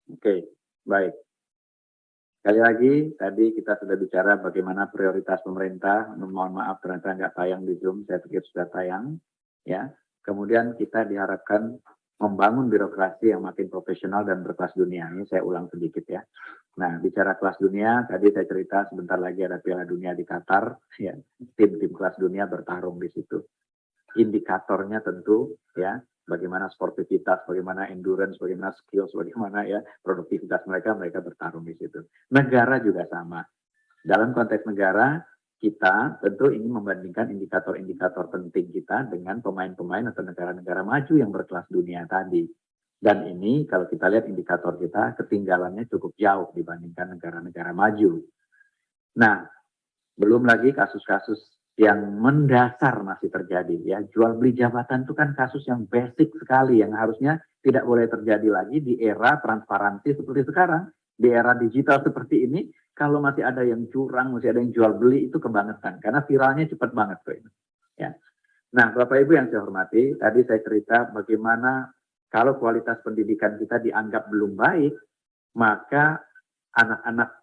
Oke, baik. Sekali lagi, tadi kita sudah bicara bagaimana prioritas pemerintah. Mohon maaf ternyata nggak tayang di Zoom, saya pikir sudah tayang. Ya, kemudian kita diharapkan membangun birokrasi yang makin profesional dan berkelas dunia. Ini saya ulang sedikit ya. Nah, bicara kelas dunia, tadi saya cerita sebentar lagi ada Piala Dunia di Qatar. Ya, tim-tim kelas dunia bertarung di situ. Indikatornya tentu ya bagaimana sportivitas, bagaimana endurance, bagaimana skills, bagaimana ya produktivitas mereka bertarung di situ. Negara juga sama. Dalam konteks negara, kita tentu ingin membandingkan indikator-indikator penting kita dengan pemain-pemain atau negara-negara maju yang berkelas dunia tadi. Dan ini kalau kita lihat indikator kita, ketinggalannya cukup jauh dibandingkan negara-negara maju. Nah, belum lagi kasus-kasus yang mendasar masih terjadi ya. Jual beli jabatan itu kan kasus yang basic sekali yang harusnya tidak boleh terjadi lagi di era transparansi seperti sekarang. Di era digital seperti ini, kalau masih ada yang curang, masih ada yang jual beli, itu kebangetan. Karena viralnya cepat banget tuh ini. Ya. Nah, Bapak Ibu yang saya hormati, tadi saya cerita bagaimana kalau kualitas pendidikan kita dianggap belum baik, maka anak-anak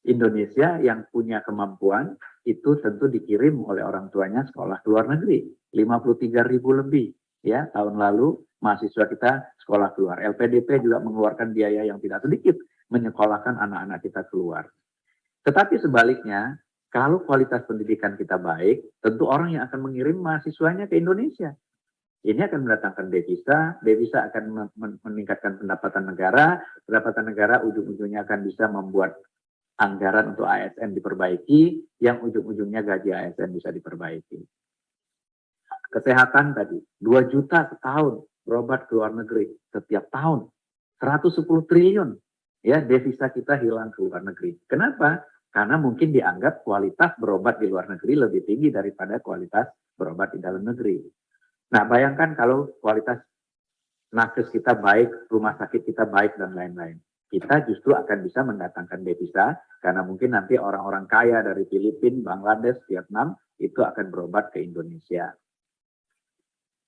Indonesia yang punya kemampuan itu tentu dikirim oleh orang tuanya sekolah ke luar negeri. 53.000 lebih ya tahun lalu mahasiswa kita sekolah keluar. LPDP juga mengeluarkan biaya yang tidak sedikit menyekolahkan anak-anak kita keluar. Tetapi sebaliknya, kalau kualitas pendidikan kita baik, tentu orang yang akan mengirim mahasiswanya ke Indonesia. Ini akan mendatangkan devisa akan meningkatkan pendapatan negara ujung-ujungnya akan bisa membuat anggaran untuk ASN diperbaiki, yang ujung-ujungnya gaji ASN bisa diperbaiki. Kesehatan tadi, 2 juta setahun berobat ke luar negeri setiap tahun. 110 triliun ya devisa kita hilang ke luar negeri. Kenapa? Karena mungkin dianggap kualitas berobat di luar negeri lebih tinggi daripada kualitas berobat di dalam negeri. Nah, bayangkan kalau kualitas nakes kita baik, rumah sakit kita baik, dan lain-lain. Kita justru akan bisa mendatangkan devisa, karena mungkin nanti orang-orang kaya dari Filipina, Bangladesh, Vietnam, itu akan berobat ke Indonesia.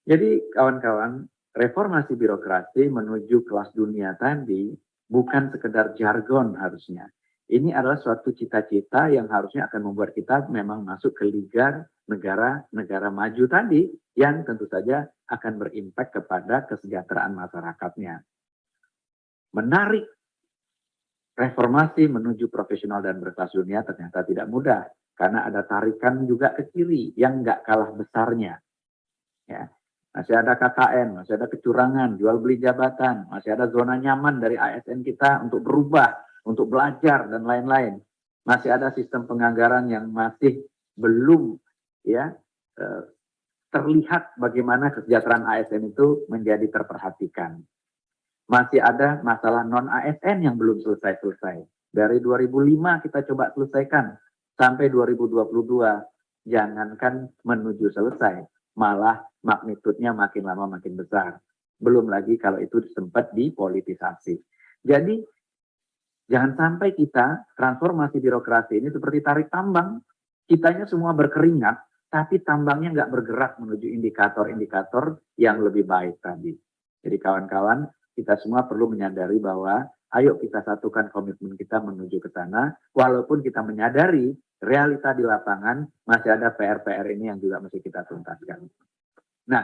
Jadi kawan-kawan, reformasi birokrasi menuju kelas dunia tadi bukan sekedar jargon harusnya. Ini adalah suatu cita-cita yang harusnya akan membuat kita memang masuk ke liga negara-negara maju tadi yang tentu saja akan berimpact kepada kesejahteraan masyarakatnya. Menarik reformasi menuju profesional dan berkelas dunia ternyata tidak mudah karena ada tarikan juga ke kiri yang nggak kalah besarnya. Ya. Masih ada KKN, masih ada kecurangan, jual beli jabatan, masih ada zona nyaman dari ASN kita untuk berubah, untuk belajar dan lain-lain. Masih ada sistem penganggaran yang masih belum ya terlihat bagaimana kesejahteraan ASN itu menjadi terperhatikan. Masih ada masalah non ASN yang belum selesai-selesai. Dari 2005 kita coba selesaikan sampai 2022, jangankan menuju selesai, malah magnitudenya makin lama makin besar. Belum lagi kalau itu sempat dipolitisasi. Jadi jangan sampai kita transformasi birokrasi ini seperti tarik tambang. Kitanya semua berkeringat, tapi tambangnya nggak bergerak menuju indikator-indikator yang lebih baik tadi. Jadi kawan-kawan, kita semua perlu menyadari bahwa ayo kita satukan komitmen kita menuju ke sana, walaupun kita menyadari realita di lapangan masih ada PR-PR ini yang juga mesti kita tuntaskan. Nah,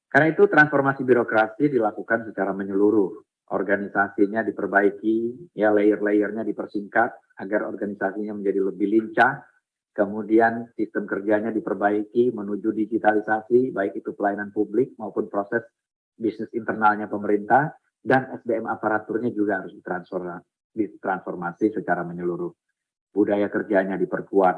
karena itu transformasi birokrasi dilakukan secara menyeluruh. Organisasinya diperbaiki, ya layer-layernya dipersingkat agar organisasinya menjadi lebih lincah. Kemudian sistem kerjanya diperbaiki menuju digitalisasi, baik itu pelayanan publik maupun proses bisnis internalnya pemerintah, dan SDM aparaturnya juga harus ditransformasi secara menyeluruh. Budaya kerjanya diperkuat,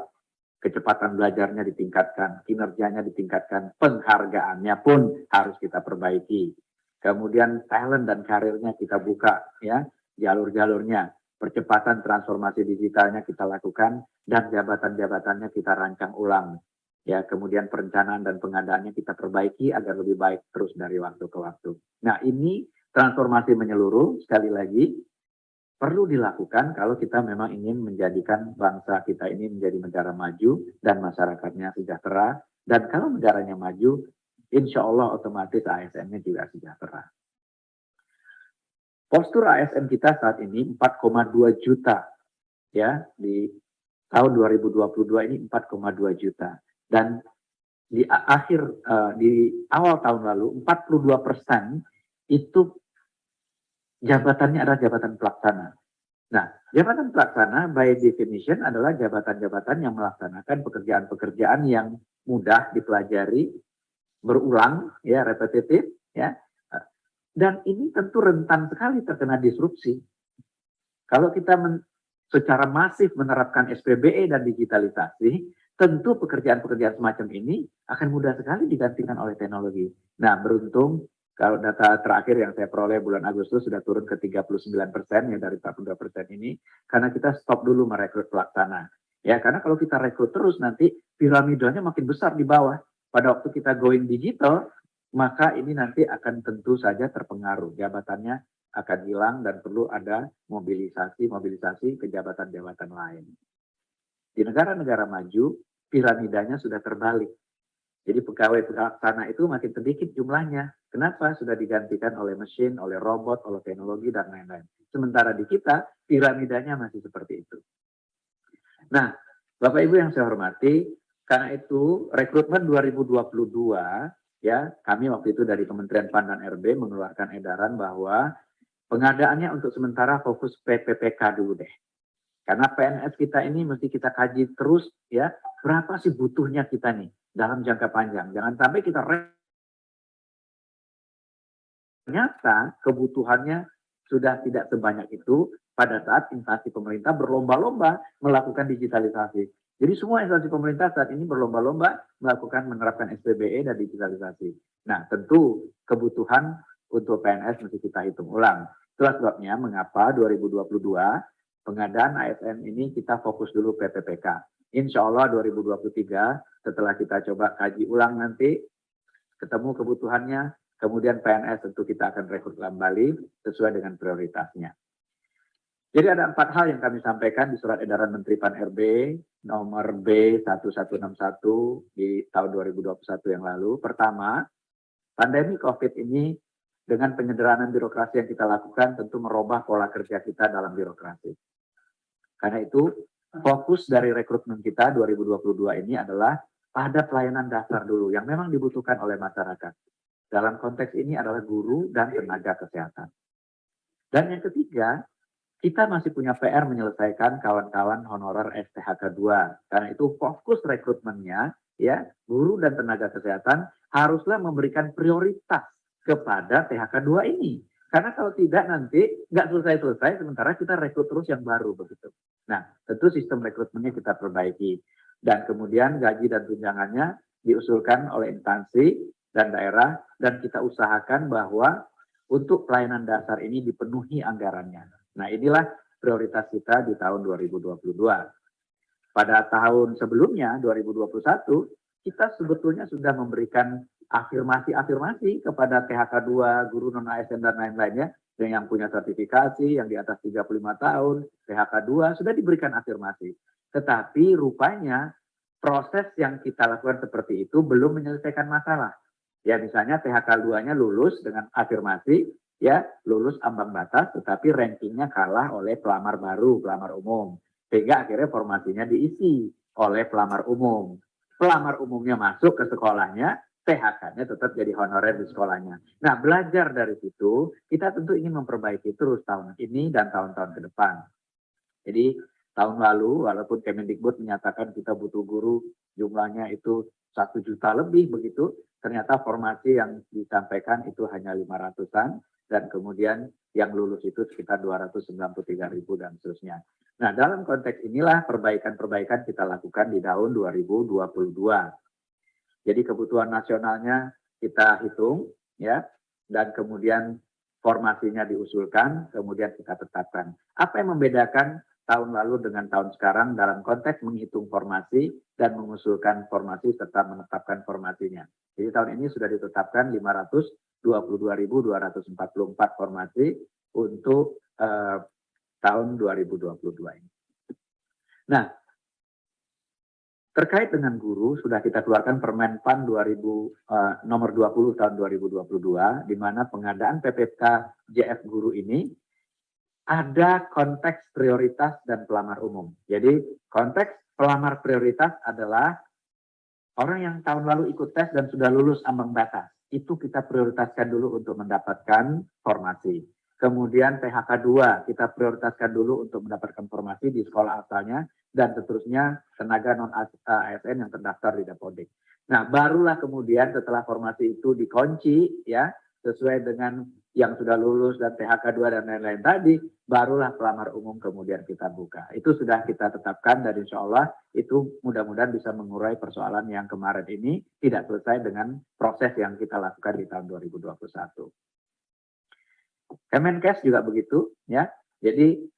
kecepatan belajarnya ditingkatkan, kinerjanya ditingkatkan, penghargaannya pun harus kita perbaiki. Kemudian talent dan karirnya kita buka, ya jalur-jalurnya, percepatan transformasi digitalnya kita lakukan, dan jabatan-jabatannya kita rancang ulang. Ya, kemudian perencanaan dan pengadaannya kita perbaiki agar lebih baik terus dari waktu ke waktu. Nah, ini transformasi menyeluruh, sekali lagi, perlu dilakukan kalau kita memang ingin menjadikan bangsa kita ini menjadi negara maju dan masyarakatnya sejahtera. Dan kalau negaranya maju, insya Allah otomatis ASN-nya juga sejahtera. Postur ASN kita saat ini 4,2 juta ya, di tahun 2022 ini 4,2 juta. Dan di di awal tahun lalu 42% itu jabatannya adalah jabatan pelaksana. Nah, jabatan pelaksana by definition adalah jabatan-jabatan yang melaksanakan pekerjaan-pekerjaan yang mudah dipelajari, berulang, ya, repetitif, ya. Dan ini tentu rentan sekali terkena disrupsi. Kalau kita secara masif menerapkan SPBE dan digitalisasi, tentu pekerjaan-pekerjaan semacam ini akan mudah sekali digantikan oleh teknologi. Nah, beruntung kalau data terakhir yang saya peroleh bulan Agustus sudah turun ke 39% ya dari 42% ini, karena kita stop dulu merekrut pelaksana. Ya, karena kalau kita rekrut terus nanti piramidanya makin besar di bawah. Pada waktu kita going digital, maka ini nanti akan tentu saja terpengaruh. Jabatannya akan hilang dan perlu ada mobilisasi ke jabatan-jabatan lain. Di negara-negara maju, piramidanya sudah terbalik. Jadi pegawai pelaksana itu makin sedikit jumlahnya. Kenapa? Sudah digantikan oleh mesin, oleh robot, oleh teknologi, dan lain-lain. Sementara di kita, piramidanya masih seperti itu. Nah, Bapak Ibu yang saya hormati, karena itu rekrutmen 2022, ya, kami waktu itu dari Kementerian PAN dan RB mengeluarkan edaran bahwa pengadaannya untuk sementara fokus PPPK dulu deh. Karena PNS kita ini mesti kita kaji terus ya, berapa sih butuhnya kita nih dalam jangka panjang. Jangan sampai kita ternyata kebutuhannya sudah tidak sebanyak itu pada saat instansi pemerintah berlomba-lomba melakukan digitalisasi. Jadi semua instansi pemerintah saat ini berlomba-lomba menerapkan SPBE dan digitalisasi. Nah, tentu kebutuhan untuk PNS mesti kita hitung ulang. Itulah sebabnya mengapa 2022 pengadaan ASN ini kita fokus dulu PPPK. Insya Allah 2023 setelah kita coba kaji ulang nanti, ketemu kebutuhannya, kemudian PNS tentu kita akan rekrut kembali sesuai dengan prioritasnya. Jadi ada 4 hal yang kami sampaikan di surat edaran Menteri PAN RB nomor B1161 di tahun 2021 yang lalu. Pertama, pandemi COVID ini dengan penyederhanaan birokrasi yang kita lakukan tentu merubah pola kerja kita dalam birokrasi. Karena itu fokus dari rekrutmen kita 2022 ini adalah pada pelayanan dasar dulu yang memang dibutuhkan oleh masyarakat. Dalam konteks ini adalah guru dan tenaga kesehatan. Dan yang ketiga, kita masih punya PR menyelesaikan kawan-kawan honorer STHK 2. Karena itu fokus rekrutmennya, ya, guru dan tenaga kesehatan haruslah memberikan prioritas kepada THK 2 ini. Karena kalau tidak nanti nggak selesai-selesai, sementara kita rekrut terus yang baru begitu. Nah, tentu sistem rekrutmennya kita perbaiki. Dan kemudian gaji dan tunjangannya diusulkan oleh instansi dan daerah, dan kita usahakan bahwa untuk pelayanan dasar ini dipenuhi anggarannya. Nah, inilah prioritas kita di tahun 2022. Pada tahun sebelumnya, 2021, kita sebetulnya sudah memberikan afirmasi kepada THK 2, guru non-ASN dan lain-lainnya, yang punya sertifikasi, yang di atas 35 tahun, THK 2, sudah diberikan afirmasi. Tetapi rupanya proses yang kita lakukan seperti itu belum menyelesaikan masalah. Ya, misalnya THK 2-nya lulus dengan afirmasi, ya, lulus ambang batas, tetapi rankingnya kalah oleh pelamar baru, pelamar umum. Sehingga akhirnya formasinya diisi oleh pelamar umum. Pelamar umumnya masuk ke sekolahnya, THK-nya tetap jadi honorer di sekolahnya. Nah, belajar dari situ, kita tentu ingin memperbaiki terus tahun ini dan tahun-tahun ke depan. Jadi, tahun lalu, walaupun Kemendikbud menyatakan kita butuh guru, jumlahnya itu 1 juta lebih begitu, ternyata formasi yang disampaikan itu hanya 500-an, dan kemudian yang lulus itu sekitar 293.000 dan seterusnya. Nah, dalam konteks inilah perbaikan-perbaikan kita lakukan di tahun 2022. Jadi kebutuhan nasionalnya kita hitung, ya, dan kemudian formasinya diusulkan, kemudian kita tetapkan. Apa yang membedakan tahun lalu dengan tahun sekarang dalam konteks menghitung formasi dan mengusulkan formasi serta menetapkan formasinya? Jadi tahun ini sudah ditetapkan 522.244 formasi untuk tahun 2022 ini. Nah, Terkait dengan guru, sudah kita keluarkan Permenpan nomor 20 tahun 2022, di mana pengadaan PPK JF guru ini ada konteks prioritas dan pelamar umum. Jadi konteks pelamar prioritas adalah orang yang tahun lalu ikut tes dan sudah lulus ambang batas. Itu kita prioritaskan dulu untuk mendapatkan formasi. Kemudian PHK 2 kita prioritaskan dulu untuk mendapatkan formasi di sekolah asalnya, dan seterusnya tenaga non ASN yang terdaftar di Dapodik. Nah, barulah kemudian setelah formasi itu dikunci ya sesuai dengan yang sudah lulus dan PHK 2 dan lain-lain tadi, barulah pelamar umum kemudian kita buka. Itu sudah kita tetapkan dan insya Allah itu mudah-mudahan bisa mengurai persoalan yang kemarin ini tidak selesai dengan proses yang kita lakukan di tahun 2021. Kemenkes juga begitu ya. Jadi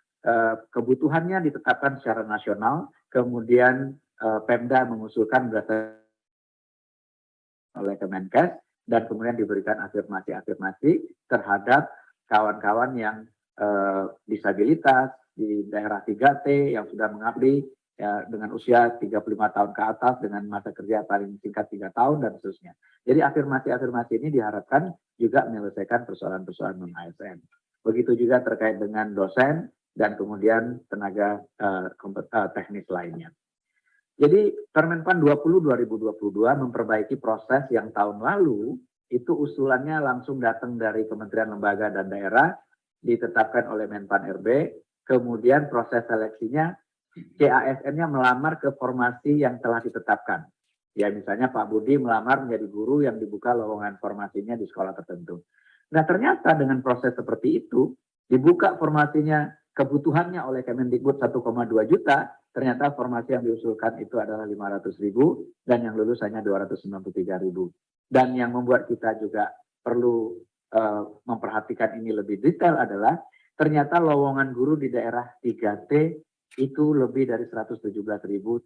kebutuhannya ditetapkan secara nasional, kemudian Pemda mengusulkan berdasarkan oleh Kemenkes dan kemudian diberikan afirmasi-afirmasi terhadap kawan-kawan yang disabilitas di daerah 3T yang sudah mengabdi ya, dengan usia 35 tahun ke atas dengan masa kerja paling singkat 3 tahun dan seterusnya. Jadi afirmasi-afirmasi ini diharapkan juga menyelesaikan persoalan-persoalan non-ASN. Begitu juga terkait dengan dosen dan kemudian tenaga teknis lainnya. Jadi Permenpan 20 2022 memperbaiki proses yang tahun lalu itu usulannya langsung datang dari Kementerian Lembaga dan Daerah, ditetapkan oleh Menpan RB, kemudian proses seleksinya CASN-nya melamar ke formasi yang telah ditetapkan. Ya misalnya Pak Budi melamar menjadi guru yang dibuka lowongan formasinya di sekolah tertentu. Nah ternyata dengan proses seperti itu, dibuka formasinya kebutuhannya oleh Kemendikbud 1,2 juta, ternyata formasi yang diusulkan itu adalah 500.000 dan yang lulus hanya 293.000. Dan yang membuat kita juga perlu memperhatikan ini lebih detail adalah ternyata lowongan guru di daerah 3T itu lebih dari 117.000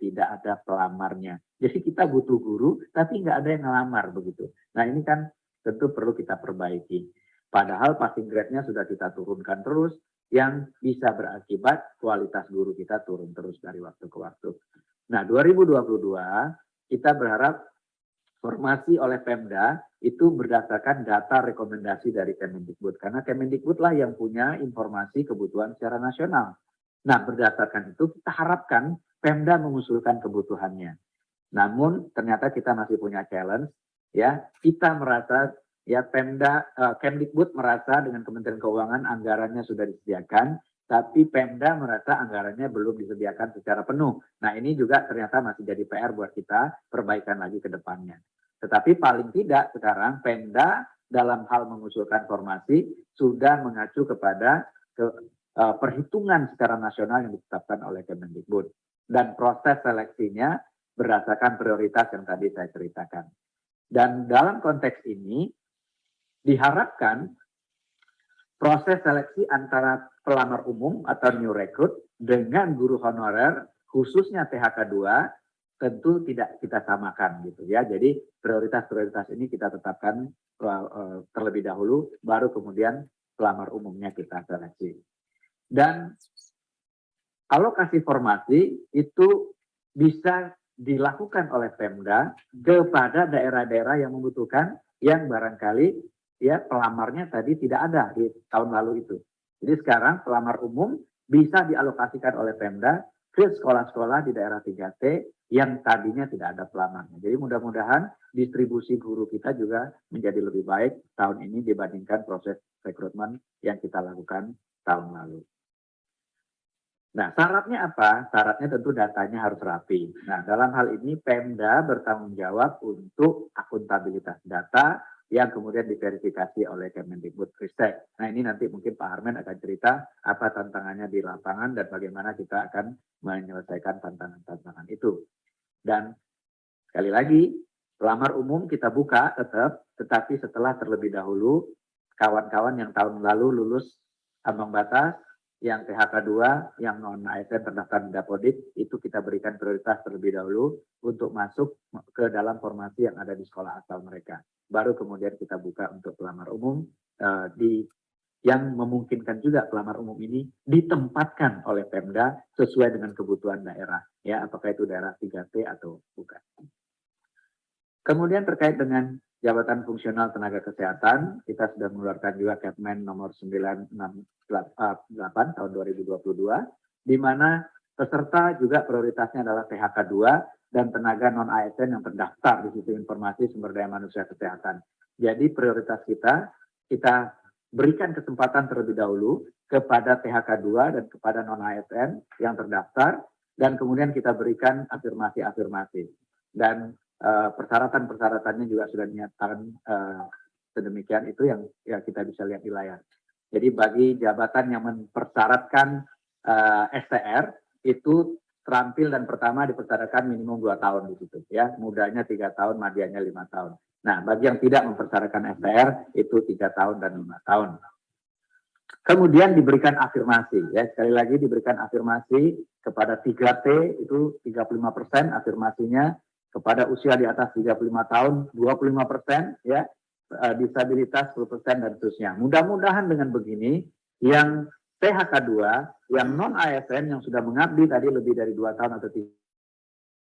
tidak ada pelamarnya. Jadi kita butuh guru tapi nggak ada yang ngelamar begitu. Nah ini kan tentu perlu kita perbaiki. Padahal passing grade-nya sudah kita turunkan terus, yang bisa berakibat kualitas guru kita turun terus dari waktu ke waktu. Nah 2022 kita berharap formasi oleh Pemda itu berdasarkan data rekomendasi dari Kemendikbud. Karena Kemendikbud lah yang punya informasi kebutuhan secara nasional. Nah berdasarkan itu kita harapkan Pemda mengusulkan kebutuhannya. Namun ternyata kita masih punya challenge. Ya, kita merasa ya Kemdikbud merasa dengan Kementerian Keuangan anggarannya sudah disediakan, tapi Pemda merasa anggarannya belum disediakan secara penuh. Nah ini juga ternyata masih jadi PR buat kita perbaikan lagi ke depannya. Tetapi paling tidak sekarang Pemda dalam hal mengusulkan formasi sudah mengacu kepada perhitungan secara nasional yang ditetapkan oleh Kemendikbud. Dan proses seleksinya berdasarkan prioritas yang tadi saya ceritakan. Dan dalam konteks ini diharapkan proses seleksi antara pelamar umum atau new recruit dengan guru honorer khususnya PHK 2 tentu tidak kita samakan gitu ya. Jadi prioritas-prioritas ini kita tetapkan terlebih dahulu baru kemudian pelamar umumnya kita seleksi. Dan alokasi formasi itu bisa dilakukan oleh Pemda kepada daerah-daerah yang membutuhkan yang barangkali ya pelamarnya tadi tidak ada di tahun lalu itu. Jadi sekarang pelamar umum bisa dialokasikan oleh Pemda ke sekolah-sekolah di daerah 3T yang tadinya tidak ada pelamarnya. Jadi mudah-mudahan distribusi guru kita juga menjadi lebih baik tahun ini dibandingkan proses rekrutmen yang kita lakukan tahun lalu. Nah, syaratnya apa? Syaratnya tentu datanya harus rapi. Nah, dalam hal ini Pemda bertanggung jawab untuk akuntabilitas data yang kemudian diverifikasi oleh Kemendikbudristek. Nah, ini nanti mungkin Pak Harmen akan cerita apa tantangannya di lapangan dan bagaimana kita akan menyelesaikan tantangan-tantangan itu. Dan sekali lagi, pelamar umum kita buka tetap, tetapi setelah terlebih dahulu kawan-kawan yang tahun lalu lulus ambang batas, yang PHK 2, yang non-ASN terdaftar di Dapodik, itu kita berikan prioritas terlebih dahulu untuk masuk ke dalam formasi yang ada di sekolah asal mereka. Baru kemudian kita buka untuk pelamar umum di yang memungkinkan juga pelamar umum ini ditempatkan oleh Pemda sesuai dengan kebutuhan daerah. Ya, apakah itu daerah 3T atau bukan. Kemudian terkait dengan jabatan fungsional tenaga kesehatan, kita sudah mengeluarkan juga Kepmen nomor 968 tahun 2022, di mana peserta juga prioritasnya adalah PHK 2 dan tenaga non-ASN yang terdaftar di Sistem Informasi Sumber Daya Manusia Kesehatan. Jadi prioritas kita berikan kesempatan terlebih dahulu kepada PHK 2 dan kepada non-ASN yang terdaftar, dan kemudian kita berikan afirmasi-afirmasi. Dan persyaratan-persyaratannya juga sudah dinyatakan sedemikian, itu yang ya kita bisa lihat di layar. Jadi bagi jabatan yang mempersyaratkan STR itu terampil dan pertama dipersyaratkan minimum 2 tahun di situ ya, mudanya 3 tahun, madianya 5 tahun. Nah, bagi yang tidak mempersyaratkan STR itu 3 tahun dan 5 tahun. Kemudian diberikan afirmasi ya, sekali lagi diberikan afirmasi kepada 3T itu 35% afirmasinya, kepada usia di atas 35 tahun 25% ya, disabilitas 10% dan seterusnya. Mudah-mudahan dengan begini yang PHK 2, yang non ASN yang sudah mengabdi tadi lebih dari 2 tahun atau 3,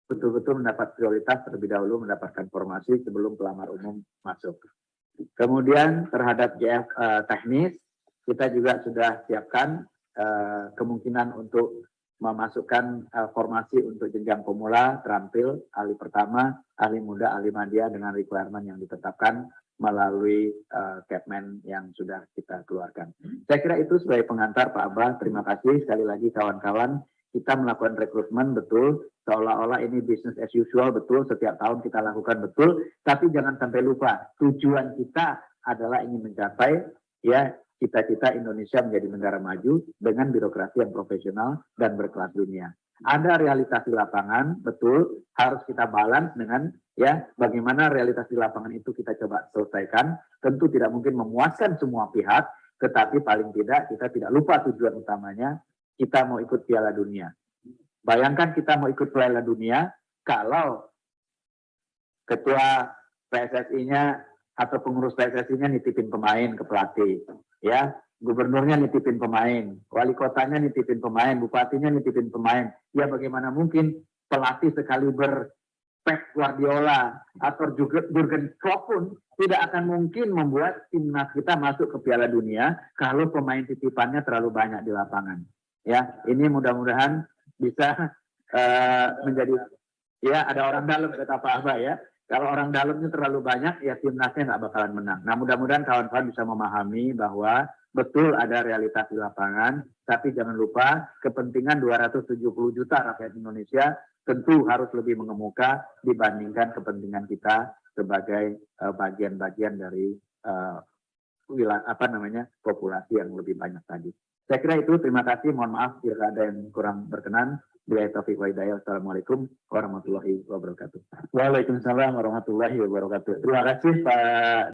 betul-betul mendapat prioritas terlebih dahulu mendapatkan formasi sebelum pelamar umum masuk. Kemudian terhadap JF teknis, kita juga sudah siapkan kemungkinan untuk memasukkan formasi untuk jenjang pemula, terampil, ahli pertama, ahli muda, ahli madya dengan requirement yang ditetapkan melalui Kepmen yang sudah kita keluarkan. Saya kira itu sebagai pengantar Pak Abah. Terima kasih sekali lagi kawan-kawan. Kita melakukan rekrutmen betul, seolah-olah ini business as usual, betul, setiap tahun kita lakukan betul, tapi jangan sampai lupa, tujuan kita adalah ingin mencapai ya cita-cita Indonesia menjadi negara maju dengan birokrasi yang profesional dan berkelas dunia. Ada realitas di lapangan, betul, harus kita balance dengan ya bagaimana realitas di lapangan itu kita coba selesaikan. Tentu tidak mungkin memuaskan semua pihak, tetapi paling tidak kita tidak lupa tujuan utamanya, kita mau ikut Piala Dunia. Bayangkan kita mau ikut Piala Dunia, kalau ketua PSSI-nya atau pengurus PSSI-nya nitipin pemain ke pelatih, ya, gubernurnya nitipin pemain, wali kotanya nitipin pemain, bupatinya nitipin pemain. Ya bagaimana mungkin pelatih sekaliber Pep Guardiola atau juga Jurgen Klopp pun tidak akan mungkin membuat timnas kita masuk ke Piala Dunia kalau pemain titipannya terlalu banyak di lapangan. Ya, ini mudah-mudahan bisa menjadi ya ada orang dalam kata Pak Abah ya. Kalau orang dalamnya terlalu banyak, ya timnasnya nggak bakalan menang. Nah, mudah-mudahan kawan-kawan bisa memahami bahwa betul ada realitas di lapangan, tapi jangan lupa kepentingan 270 juta rakyat Indonesia tentu harus lebih mengemuka dibandingkan kepentingan kita sebagai bagian-bagian dari populasi yang lebih banyak tadi. Saya kira itu, terima kasih, mohon maaf jika ada yang kurang berkenan. Billahi taufiq wa hidayah. Assalamualaikum warahmatullahi wabarakatuh. Waalaikumsalam warahmatullahi wabarakatuh. Terima kasih Pak